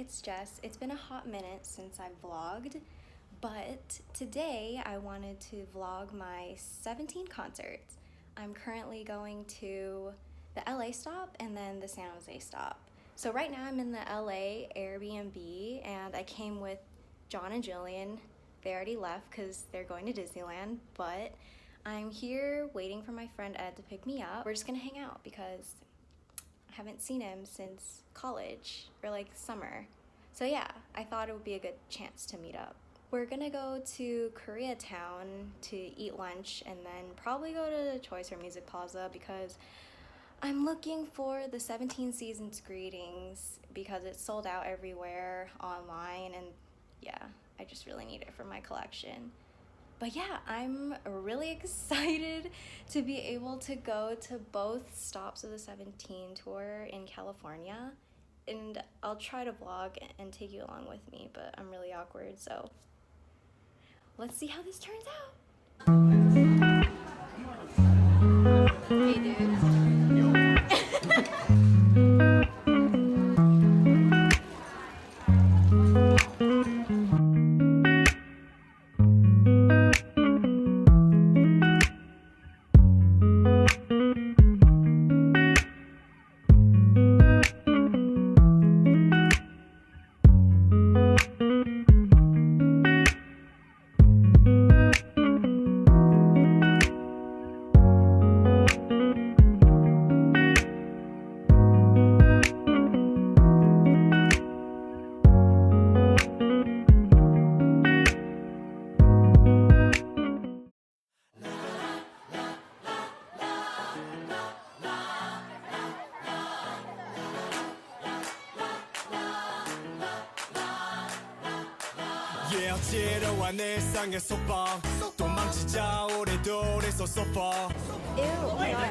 it's Jess. It's been a hot minute since I vlogged, but today I wanted to vlog my 17 concerts. I'm currently going to the LA stop and then the San Jose stop. So right now I'm in the LA Airbnb and I came with John and Jillian. They already left because they're going to Disneyland, but I'm here waiting for my friend Ed to pick me up. We're just gonna hang out because I haven't seen him since college or like summer. So yeah, I thought it would be a good chance to meet up. We're gonna go to Koreatown to eat lunch and then probably go to the Choice or Music Plaza because I'm looking for the 17 Seasons greetings because it's sold out everywhere online, and yeah, I just really need it for my collection. But yeah, I'm really excited to be able to go to both stops of the 17 tour in California. And I'll try to vlog and take you along with me, but I'm really awkward, so let's see how this turns out. Hey dude. 어지러운 일상의 소방 도망치자 우리 둘이서 소파. Ew, oh my god.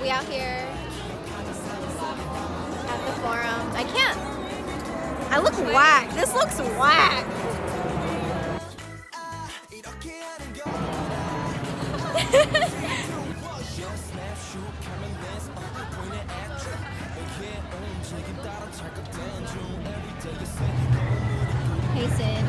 We out here at the forum. I can't. I look whack. This looks whack. Hey Sid.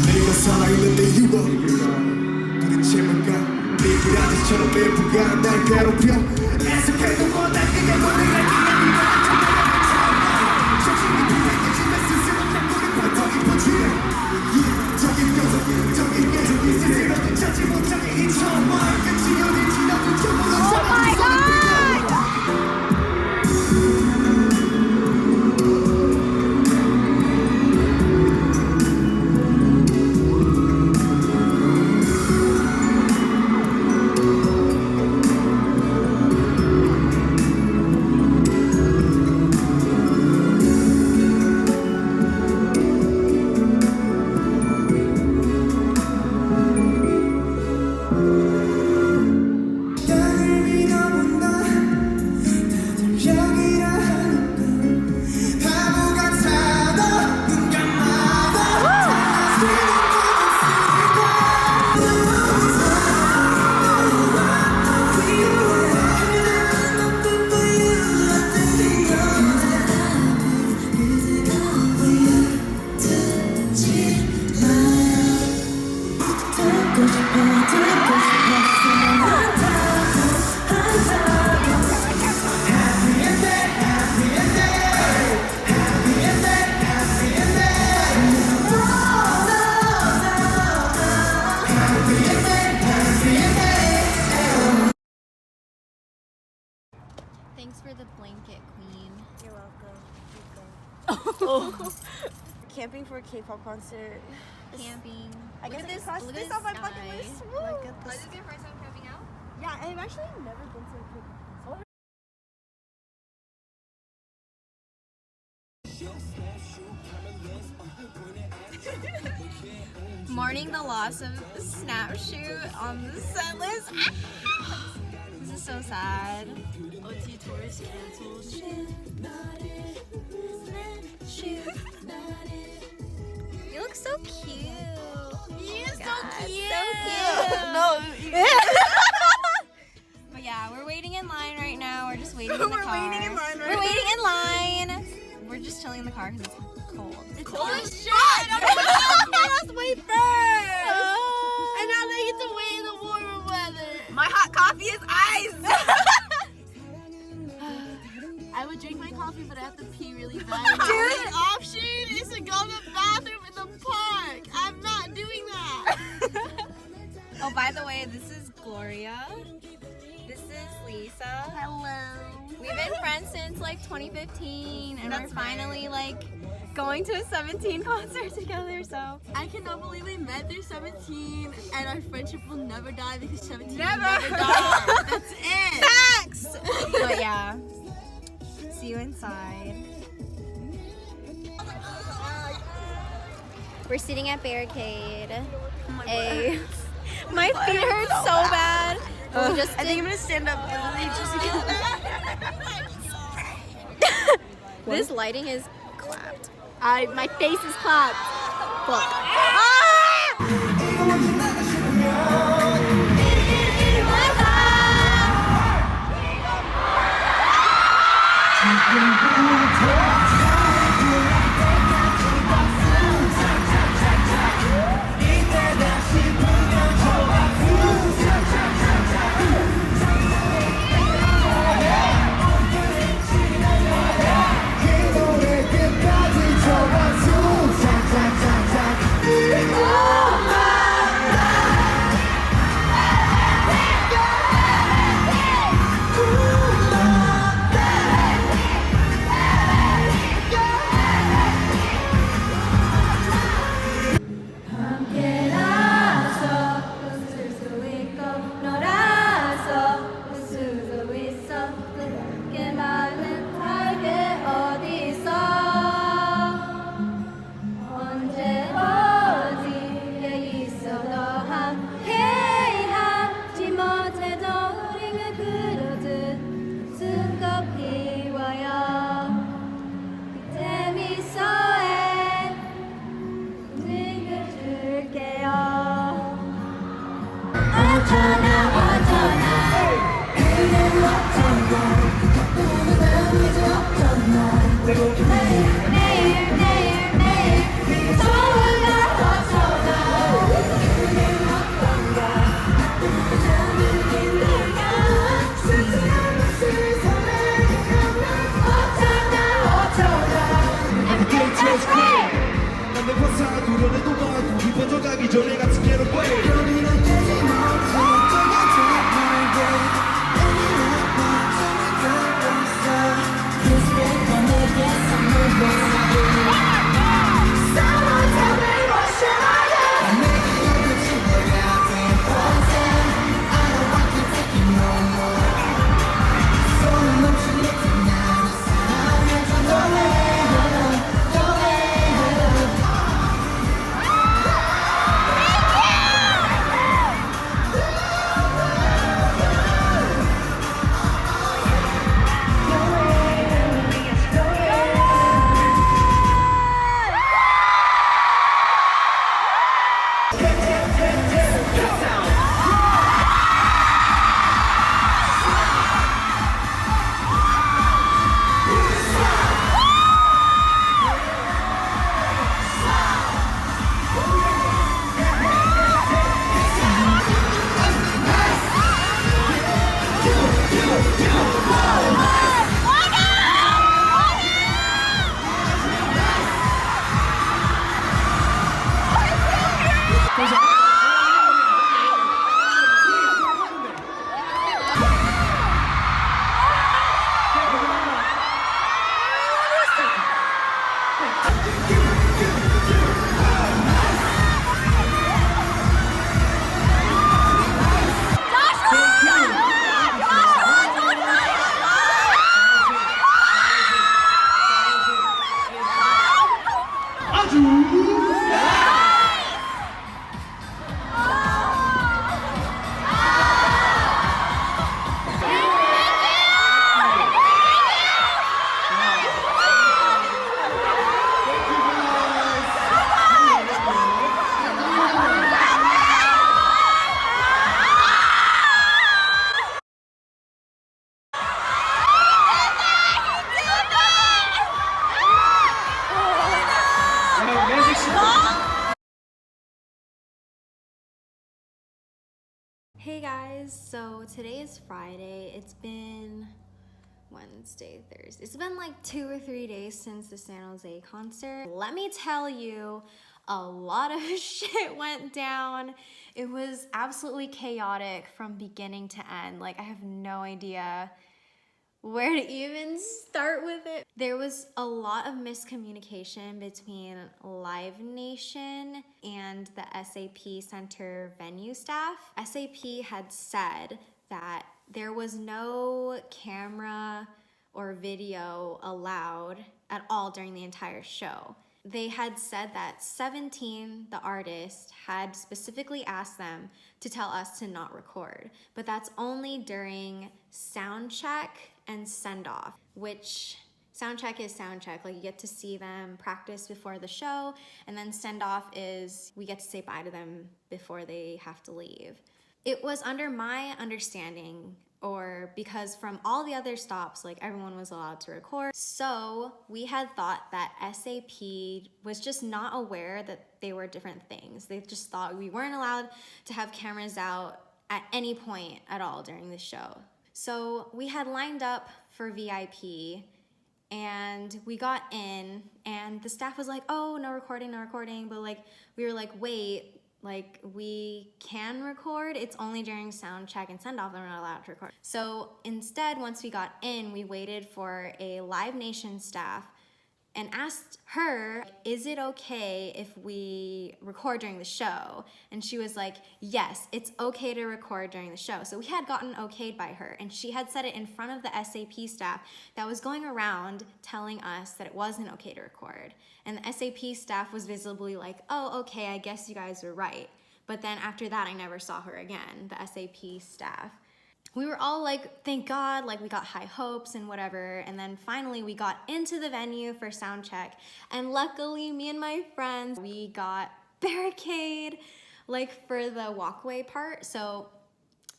내가 살아있는데 이유가 도대체 뭔가 네 아저씨처럼 매부가 날 괴롭혀 애석해도 못할 그게 뭐를 정신이 불안해지면 스스로 눈물이 펄떡이 퍼지네 저기 뼈서 저기 깨 저기 스스로 찾지 못하게 이 처마 끝이 어딜지 나도 좀 몰라. Oh my god! Thanks for the blanket, Queen. You're welcome. Oh. K-pop concert. Camping. I guess I this, crossed this off my bucket list. Woo! Look at this. Is this your first time camping out? Yeah, I've actually never been to a K-pop concert. Mourning the loss of Snap Shoot on the set list. This is so sad. OT tour is canceled. You look so cute. You're God, so cute. so cute. No. But yeah, we're waiting in line right now. We're just waiting in the We're car. waiting in line right We're now. waiting in line. We're just chilling in the car because it's cold. It's cold as shit. I must wait first. And now they get to wait in the warmer weather. My hot coffee is ice. I would drink my coffee, but I have to pee really bad. The option is to go to the bathroom in the park. I'm not doing that. Oh, by the way, this is Gloria. This is Lisa. Hello. We've been friends since like 2015, and That's we're finally like going to a 17 concert together. So I cannot believe we met through 17, and our friendship will never die because 17 Never. will never die. That's it. facts. But yeah, see you inside. We're sitting at Barricade. My feet hurt so bad. We just I think I'm gonna stand up literally just to get that. This lighting is clapped. My face is clapped. Fuck. Hey guys, so today is Friday. It's been Wednesday, Thursday. It's been like 2 or 3 days since the San Jose concert. Let me tell you, a lot of shit went down. It was absolutely chaotic from beginning to end. Like, I have no idea where to even start with it. There was a lot of miscommunication between Live Nation and the SAP Center venue staff. SAP had said that there was no camera or video allowed at all during the entire show. They had said that 17, the artist, had specifically asked them to tell us to not record, but that's only during sound check and send off, which sound check is sound check. Like, you get to see them practice before the show, and then send off is we get to say bye to them before they have to leave. It was under my understanding, or because from all the other stops, like, everyone was allowed to record. So we had thought that SAP was just not aware that they were different things. They just thought we weren't allowed to have cameras out at any point at all during the show. So we had lined up for VIP, and we got in, and the staff was like, oh, no recording, but like, we were like, wait, like, we can record, it's only during sound check and send off that we're not allowed to record. So instead, once we got in, we waited for a Live Nation staff and asked her, is it okay if we record during the show? And she was like, yes, it's okay to record during the show. So we had gotten okayed by her, and she had said it in front of the SAP staff that was going around telling us that it wasn't okay to record. And the SAP staff was visibly like, oh, okay, I guess you guys were right. But then after that, I never saw her again, the SAP staff. We were all like, thank God, like, we got high hopes and whatever. And then finally we got into the venue for sound check. And luckily, me and my friends, we got barricade, like, for the walkway part. So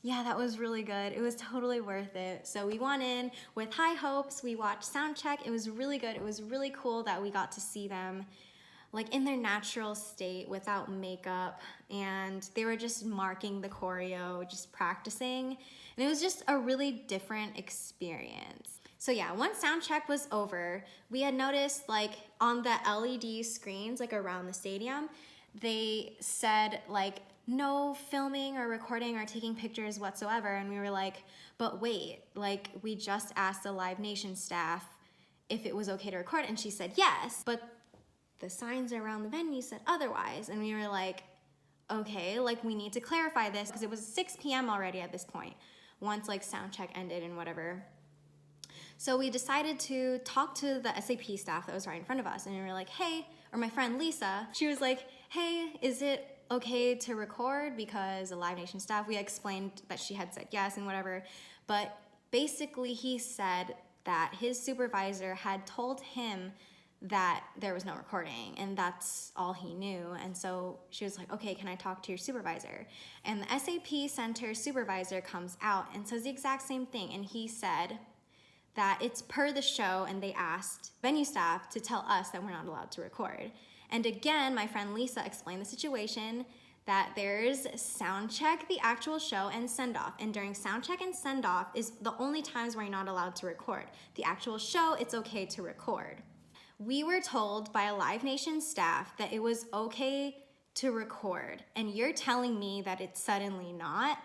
yeah, that was really good. It was totally worth it. So we went in with high hopes. We watched sound check. It was really good. It was really cool that we got to see them, like, in their natural state without makeup, and they were just marking the choreo, just practicing, and it was just a really different experience. So yeah, once sound check was over, we had noticed, like, on the LED screens, like, around the stadium, they said, like, no filming or recording or taking pictures whatsoever, and we were like, but wait, like, we just asked the Live Nation staff if it was okay to record, and she said yes, but the signs around the venue said otherwise. And we were like, okay, like, we need to clarify this, because it was 6 p.m. already at this point, once, like, sound check ended and whatever. So we decided to talk to the SAP staff that was right in front of us, and we were like, hey, or my friend Lisa, she was like, hey, is it okay to record? Because the Live Nation staff, we explained that she had said yes and whatever, but basically he said that his supervisor had told him that there was no recording, and that's all he knew. And so she was like, okay, can I talk to your supervisor? And the SAP Center supervisor comes out and says the exact same thing, and he said that it's per the show, and they asked venue staff to tell us that we're not allowed to record. And again, my friend Lisa explained the situation, that there's sound check, the actual show, and send off. And during sound check and send off is the only times where you're not allowed to record. The actual show, it's okay to record. We were told by a Live Nation staff that it was okay to record, and you're telling me that it's suddenly not?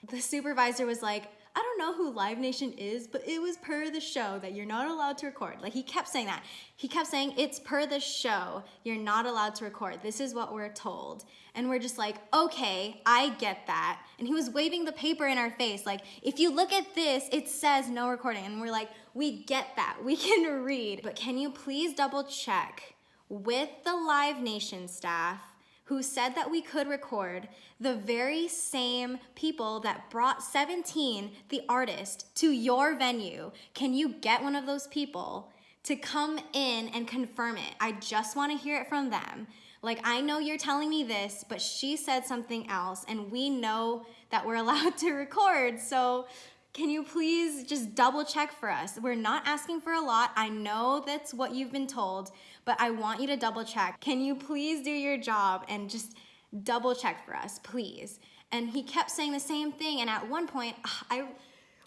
The supervisor was like, I don't know who Live Nation is, but it was per the show that you're not allowed to record. Like, he kept saying that. He kept saying, it's per the show, you're not allowed to record. This is what we're told. And we're just like, okay, I get that. And he was waving the paper in our face, like, if you look at this, it says no recording. And we're like, we get that, we can read. But can you please double check with the Live Nation staff who said that we could record, the very same people that brought 17, the artist, to your venue? Can you get one of those people to come in and confirm it? I just want to hear it from them. Like, I know you're telling me this, but she said something else, and we know that we're allowed to record, so can you please just double check for us? We're not asking for a lot. I know that's what you've been told, but I want you to double check. Can you please do your job and just double check for us, please? And he kept saying the same thing. And at one point, I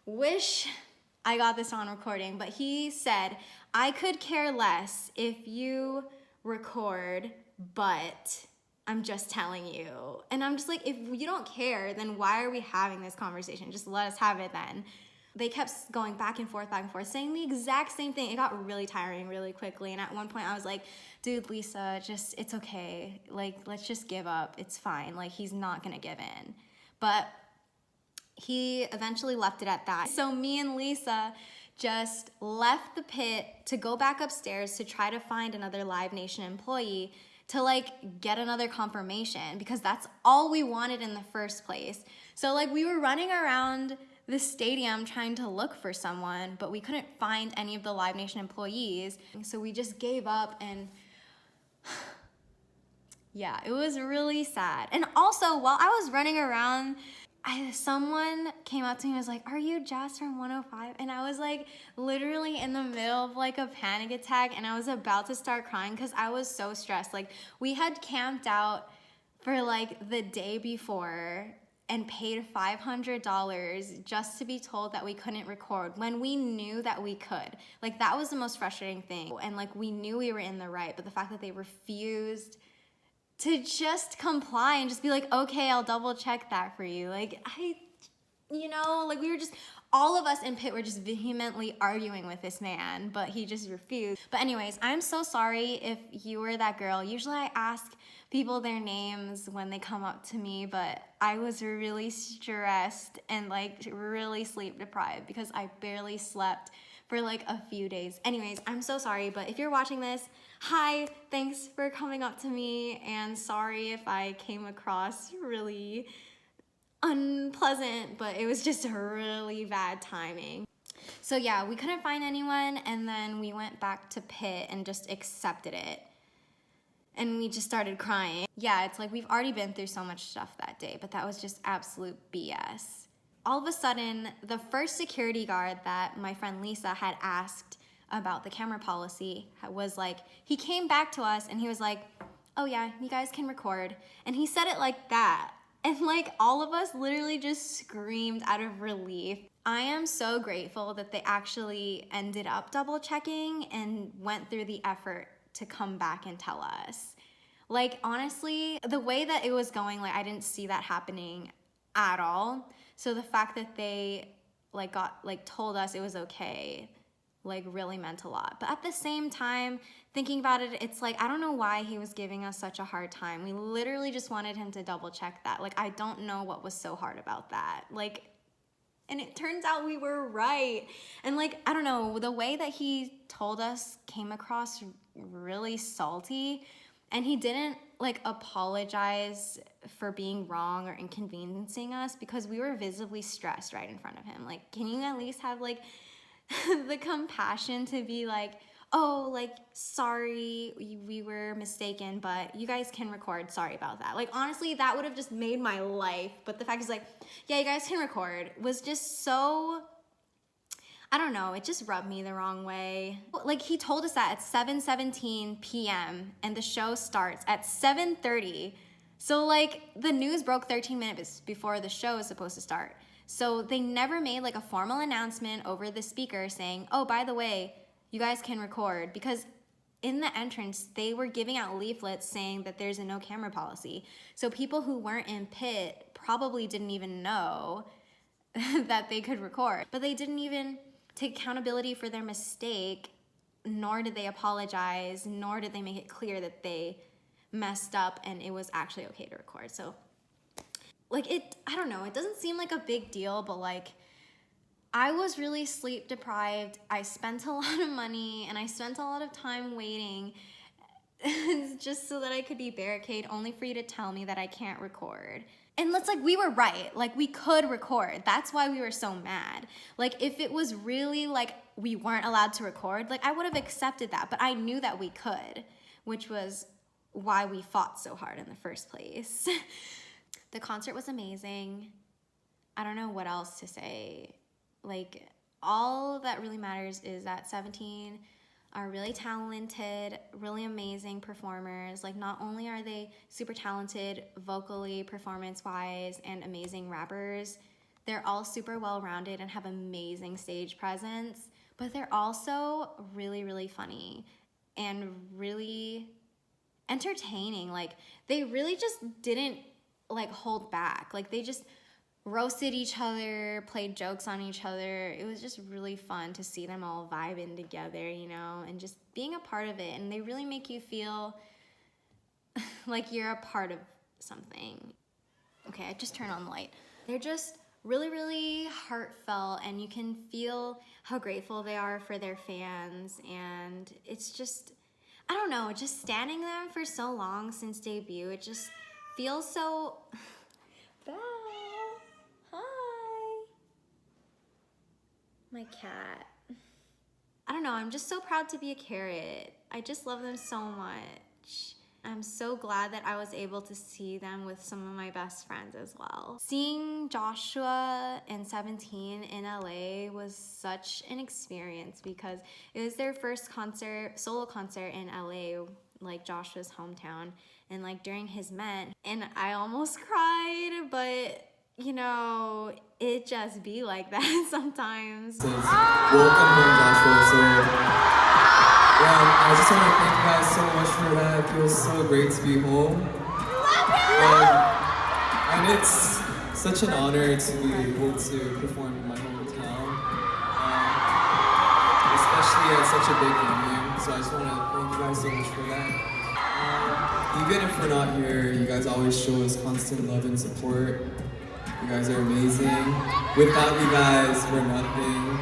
wish I got this on recording, but he said, I could care less if you record, but I'm just telling you. And I'm just like, if you don't care, then why are we having this conversation? Just let us have it then. They kept going back and forth, saying the exact same thing. It got really tiring really quickly. And at one point I was like, dude, Lisa, just, it's okay. Like, let's just give up. It's fine. Like, he's not gonna give in. But he eventually left it at that. So me and Lisa just left the pit to go back upstairs to try to find another Live Nation employee to like get another confirmation, because that's all we wanted in the first place. So like we were running around the stadium trying to look for someone, but we couldn't find any of the Live Nation employees. So we just gave up, and yeah, it was really sad. And also, while I was running around, someone came up to me and was like, are you Jess from 105? And I was like literally in the middle of like a panic attack, and I was about to start crying because I was so stressed. Like, we had camped out for like the day before and paid $500 just to be told that we couldn't record when we knew that we could. Like, that was the most frustrating thing. And like, we knew we were in the right, but the fact that they refused to just comply and just be like, okay, I'll double check that for you. Like, we were just, all of us in pit were just vehemently arguing with this man, but he just refused. But anyways, I'm so sorry if you were that girl. Usually I ask people their names when they come up to me, but I was really stressed and like really sleep deprived because I barely slept for like a few days. Anyways, I'm so sorry, but if you're watching this, hi, thanks for coming up to me, and sorry if I came across really unpleasant, but it was just a really bad timing. So yeah, we couldn't find anyone, and then we went back to pit and just accepted it. And we just started crying. Yeah, it's like we've already been through so much stuff that day, but that was just absolute BS. All of a sudden, the first security guard that my friend Lisa had asked about the camera policy was like, he came back to us and he was like, oh yeah, you guys can record. And he said it like that. And like all of us literally just screamed out of relief. I am so grateful that they actually ended up double checking and went through the effort to come back and tell us. Like, honestly, the way that it was going, like, I didn't see that happening at all. So the fact that they told us it was okay, like, really meant a lot. But at the same time, thinking about it, it's like, I don't know why he was giving us such a hard time. We literally just wanted him to double check that. Like, I don't know what was so hard about that. Like, and it turns out we were right. And like, I don't know, the way that he told us came across really salty, and he didn't like apologize for being wrong or inconveniencing us because we were visibly stressed right in front of him. Like, can you at least have like the compassion to be like, oh, like, sorry, we were mistaken, but you guys can record, sorry about that. Like, honestly, that would have just made my life. But the fact is like, yeah, you guys can record was just so, I don't know, it just rubbed me the wrong way. Like, he told us that at 7:17 p.m. and the show starts at 7:30. So like, the news broke 13 minutes before the show is supposed to start. So they never made like a formal announcement over the speaker saying, oh, by the way, you guys can record, because in the entrance, they were giving out leaflets saying that there's a no camera policy. So people who weren't in pit probably didn't even know that they could record, but they didn't even take accountability for their mistake, nor did they apologize, nor did they make it clear that they messed up and it was actually okay to record. So like, I don't know, it doesn't seem like a big deal, but like, I was really sleep deprived. I spent a lot of money and I spent a lot of time waiting just so that I could be barricaded, only for you to tell me that I can't record. And it's like, we were right. Like, we could record. That's why we were so mad. Like, if it was really like we weren't allowed to record, like, I would have accepted that. But I knew that we could, which was why we fought so hard in the first place. The concert was amazing. I don't know what else to say. Like, all that really matters is that 17 are really talented, really amazing performers. Like, not only are they super talented vocally, performance-wise, and amazing rappers, they're all super well-rounded and have amazing stage presence, but they're also really, really funny and really entertaining. Like, they really just didn't like hold back. Like, they just roasted each other, played jokes on each other. It was just really fun to see them all vibing together, you know, and just being a part of it. And they really make you feel like you're a part of something. Okay, I just turned on the light. They're just really, really heartfelt, and you can feel how grateful they are for their fans. And it's just, I don't know, just standing them for so long since debut, it just feels so... Belle, hi. My cat. I don't know, I'm just so proud to be a Carrot. I just love them so much. I'm so glad that I was able to see them with some of my best friends as well. Seeing Joshua and 17 in LA was such an experience because it was their first concert, solo concert in LA, like Joshua's hometown, and like during his Met, and I almost cried, but you know, it just be like that sometimes. Welcome home, Joshua. So yeah, I just want to thank you guys so much for that. It feels so great to be home. And it's such an honor to be able to perform in my hometown, especially at such a big venue. So I just want to thank you guys so much for that. Even if we're not here, you guys always show us constant love and support. You guys are amazing. Without you guys, we're nothing.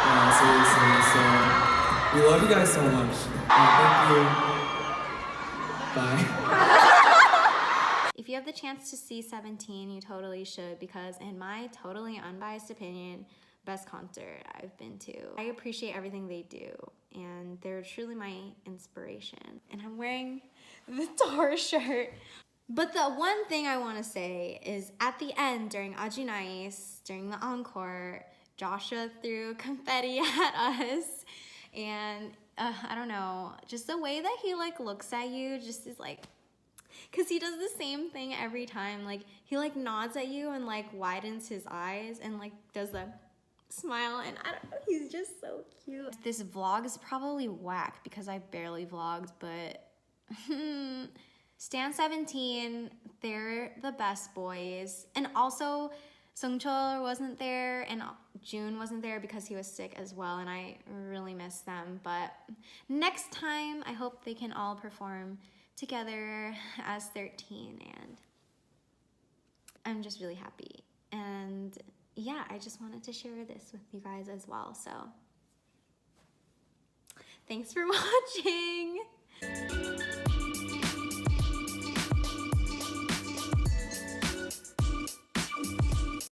Yeah, seriously. So we love you guys so much. Thank you. Bye. If you have the chance to see 17, you totally should, because in my totally unbiased opinion, best concert I've been to. I appreciate everything they do, and they're truly my inspiration. And I'm wearing the Tor shirt. But the one thing I want to say is at the end, during Ajinais, during the encore, Joshua threw confetti at us. And I don't know, just the way that he like looks at you just is like, cause he does the same thing every time. Like, he like nods at you and like widens his eyes and like does the smile, and I don't know, he's just so cute. This vlog is probably whack because I barely vlogged, but Stan 17, they're the best boys. And also Sungchul wasn't there, and June wasn't there because he was sick as well, and I really miss them. But next time, I hope they can all perform together as 13, and I'm just really happy. And yeah, I just wanted to share this with you guys as well. So thanks for watching.